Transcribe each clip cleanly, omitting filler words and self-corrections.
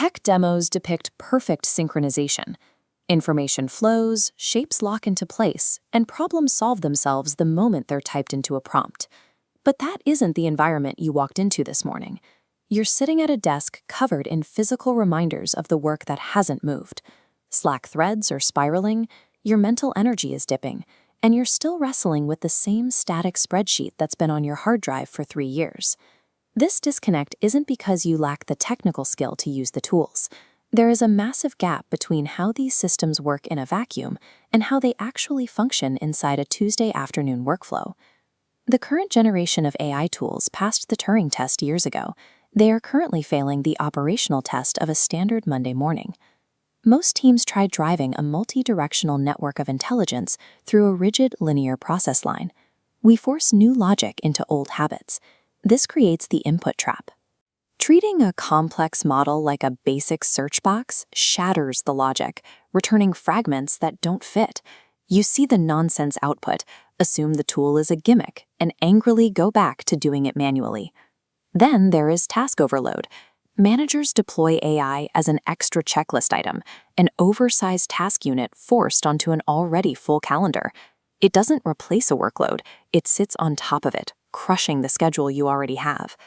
Tech demos depict perfect synchronization. Information flows, shapes lock into place, and problems solve themselves the moment they're typed into a prompt. But that isn't the environment you walked into this morning. You're sitting at a desk covered in physical reminders of the work that hasn't moved. Slack threads are spiraling, your mental energy is dipping, and you're still wrestling with the same static spreadsheet that's been on your hard drive for 3 years. This disconnect isn't because you lack the technical skill to use the tools. There is a massive gap between how these systems work in a vacuum and how they actually function inside a Tuesday afternoon workflow. The current generation of AI tools passed the Turing test years ago. They are currently failing the operational test of a standard Monday morning. Most teams tried driving a multi-directional network of intelligence through a rigid linear process line. We force new logic into old habits. This creates the input trap. Treating a complex model like a basic search box shatters the logic, returning fragments that don't fit. You see the nonsense output, assume the tool is a gimmick, and angrily go back to doing it manually. Then there is task overload. Managers deploy AI as an extra checklist item, an oversized task unit forced onto an already full calendar. It doesn't replace a workload, it sits on top of it, crushing the schedule you already have.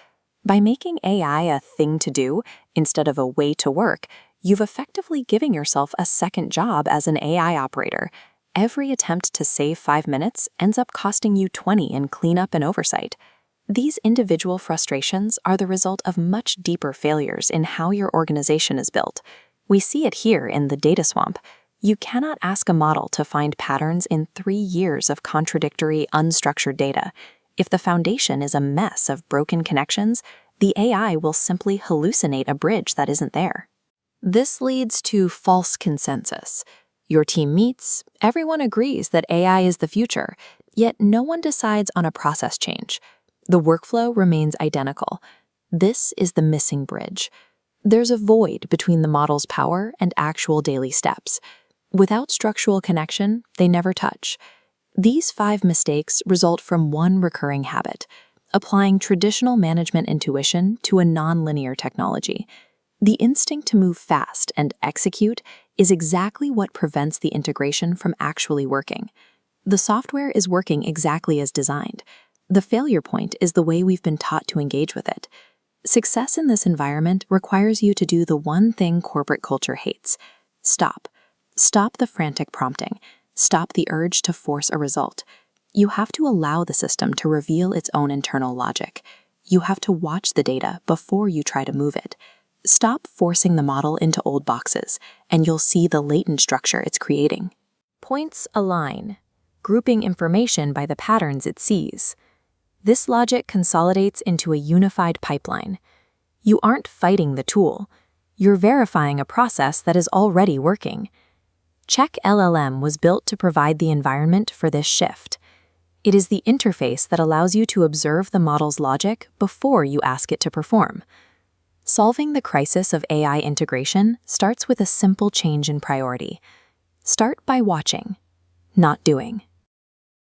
By making AI a thing to do instead of a way to work, you've effectively given yourself a second job as an AI operator. Every attempt to save 5 minutes ends up costing you 20 in cleanup and oversight. These individual frustrations are the result of much deeper failures in how your organization is built. We see it here in the data swamp. You cannot ask a model to find patterns in 3 years of contradictory, unstructured data. If the foundation is a mess of broken connections, the AI will simply hallucinate a bridge that isn't there. This leads to false consensus. Your team meets, everyone agrees that AI is the future, yet no one decides on a process change. The workflow remains identical. This is the missing bridge. There's a void between the model's power and actual daily steps. Without structural connection, they never touch. These 5 mistakes result from one recurring habit: applying traditional management intuition to a nonlinear technology. The instinct to move fast and execute is exactly what prevents the integration from actually working. The software is working exactly as designed. The failure point is the way we've been taught to engage with it. Success in this environment requires you to do the one thing corporate culture hates: stop. Stop the frantic prompting. Stop the urge to force a result. You have to allow the system to reveal its own internal logic. You have to watch the data before you try to move it. Stop forcing the model into old boxes, and you'll see the latent structure it's creating. Points align, grouping information by the patterns it sees. This logic consolidates into a unified pipeline. You aren't fighting the tool. You're verifying a process that is already working. Check LLM was built to provide the environment for this shift. It is the interface that allows you to observe the model's logic before you ask it to perform. Solving the crisis of AI integration starts with a simple change in priority. Start by watching, not doing.